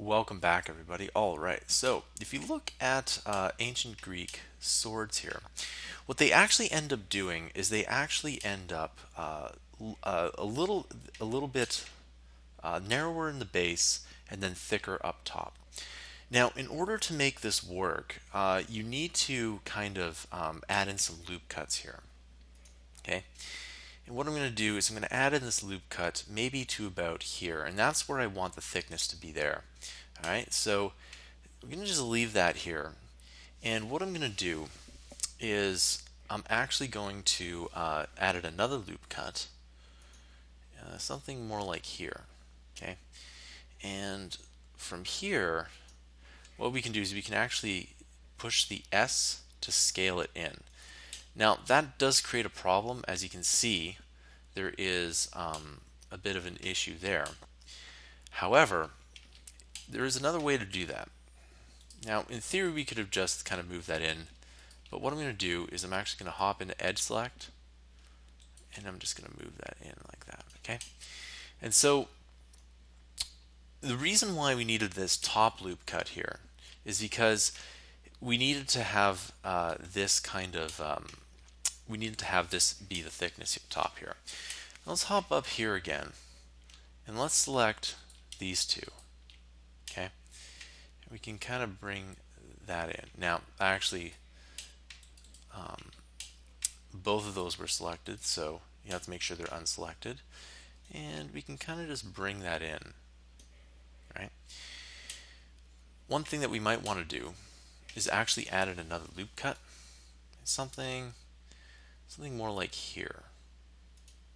Welcome back, everybody. All right, so if you look at ancient Greek swords here, what they actually end up doing is they actually end up a little bit narrower in the base and then thicker up top. Now, in order to make this work, you need to kind of add in some loop cuts here. Okay, and what I'm going to do is I'm going to add in this loop cut maybe to about here, and that's where I want the thickness to be there. All right, so we're going to just leave that here. And what I'm going to do is I'm actually going to add in another loop cut, something more like here. Okay, and from here, what we can do is we can actually push the S to scale it in. Now that does create a problem. As you can see, there is a bit of an issue there. However, there is another way to do that. Now, in theory, we could have just kind of moved that in, but what I'm going to do is I'm actually going to hop into Edge Select, and I'm just going to move that in like that, okay? And so, the reason why we needed this top loop cut here is because we needed to have we needed to have this be the thickness top here. Now let's hop up here again, and let's select these two, okay? We can kind of bring that in. Now, actually, both of those were selected, so you have to make sure they're unselected. And we can kind of just bring that in, right? One thing that we might want to do is actually add in another loop cut, something more like here,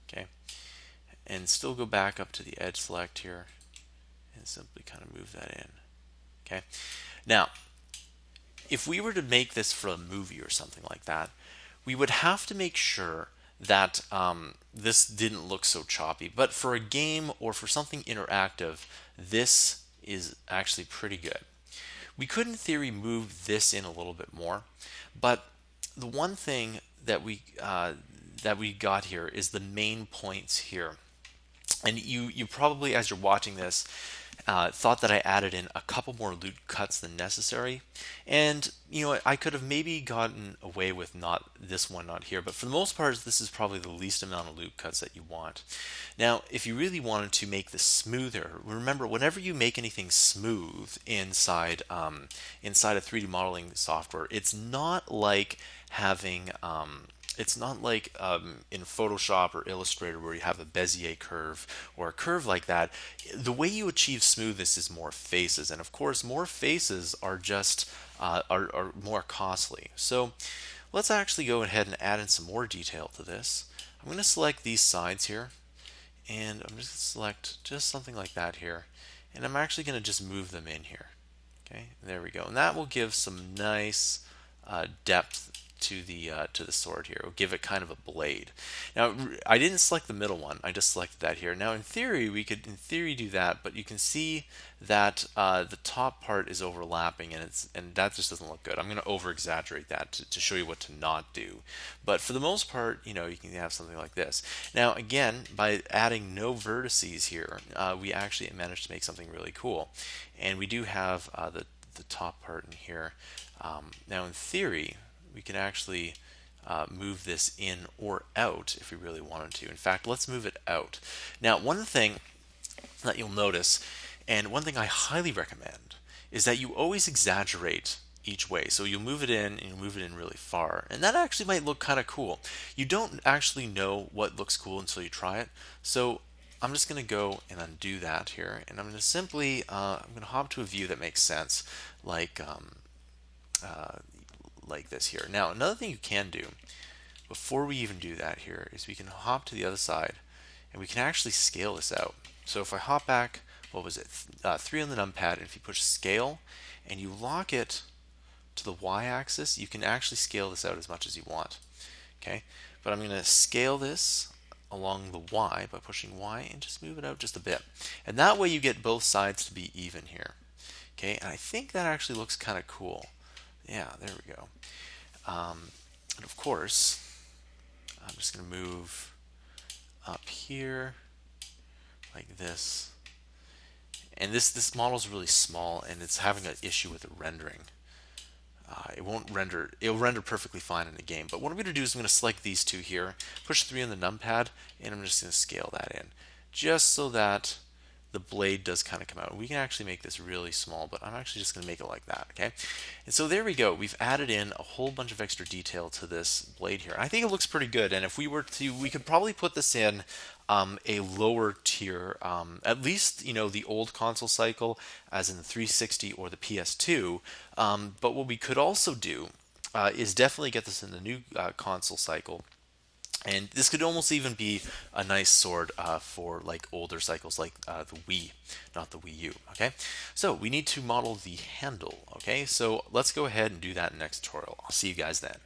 okay? And still go back up to the edge select here and simply kind of move that in, okay? Now, if we were to make this for a movie or something like that, we would have to make sure that this didn't look so choppy. But for a game or for something interactive, this is actually pretty good. We could, in theory, move this in a little bit more, but the one thing that we got here is the main points here. And you probably, as you're watching this, thought that I added in a couple more loop cuts than necessary, and I could have maybe gotten away with not this one not here, but for the most part this is probably the least amount of loop cuts that you want. Now if you really wanted to make this smoother, remember whenever you make anything smooth inside a 3D modeling software, it's not like having in Photoshop or Illustrator where you have a Bezier curve or a curve like that. The way you achieve smoothness is more faces, and of course, more faces are just are more costly. So let's actually go ahead and add in some more detail to this. I'm going to select these sides here, and I'm just going to select just something like that here, and I'm actually going to just move them in here. Okay, there we go, and that will give some nice depth to the sword here. It'll give it kind of a blade. Now I didn't select the middle one, I just selected that here. Now in theory we could do that, but you can see that the top part is overlapping, and that just doesn't look good. I'm going to over exaggerate that to show you what to not do, but for the most part you can have something like this. Now again, by adding no vertices here, we actually managed to make something really cool, and we do have the top part in here. Now in theory we can actually move this in or out if we really wanted to. In fact, let's move it out. Now, one thing that you'll notice, and one thing I highly recommend, is that you always exaggerate each way. So you'll move it in and you'll move it in really far. And that actually might look kind of cool. You don't actually know what looks cool until you try it. So I'm just going to go and undo that here. And I'm going to simply, I'm going to hop to a view that makes sense, like this here. Now, another thing you can do before we even do that here is we can hop to the other side and we can actually scale this out. So if I hop back, what was it, 3 on the numpad, and if you push scale and you lock it to the y-axis, you can actually scale this out as much as you want. Okay, but I'm going to scale this along the y by pushing y and just move it out just a bit, and that way you get both sides to be even here. Okay, and I think that actually looks kind of cool. Yeah, there we go. And of course, I'm just going to move up here like this, And this model is really small, and it's having an issue with the rendering. It won't render, it'll render perfectly fine in the game. But what I'm going to do is I'm going to select these two here, push 3 on the numpad, and I'm just going to scale that in. Just so that the blade does kind of come out. We can actually make this really small, but I'm actually just going to make it like that, okay? And so there we go. We've added in a whole bunch of extra detail to this blade here. I think it looks pretty good, and if we were to, we could probably put this in a lower tier, at least, the old console cycle, as in the 360 or the PS2. But what we could also do is definitely get this in the new console cycle. And this could almost even be a nice sword for like older cycles, like the Wii, not the Wii U. Okay, so we need to model the handle. Okay, so let's go ahead and do that in the next tutorial. I'll see you guys then.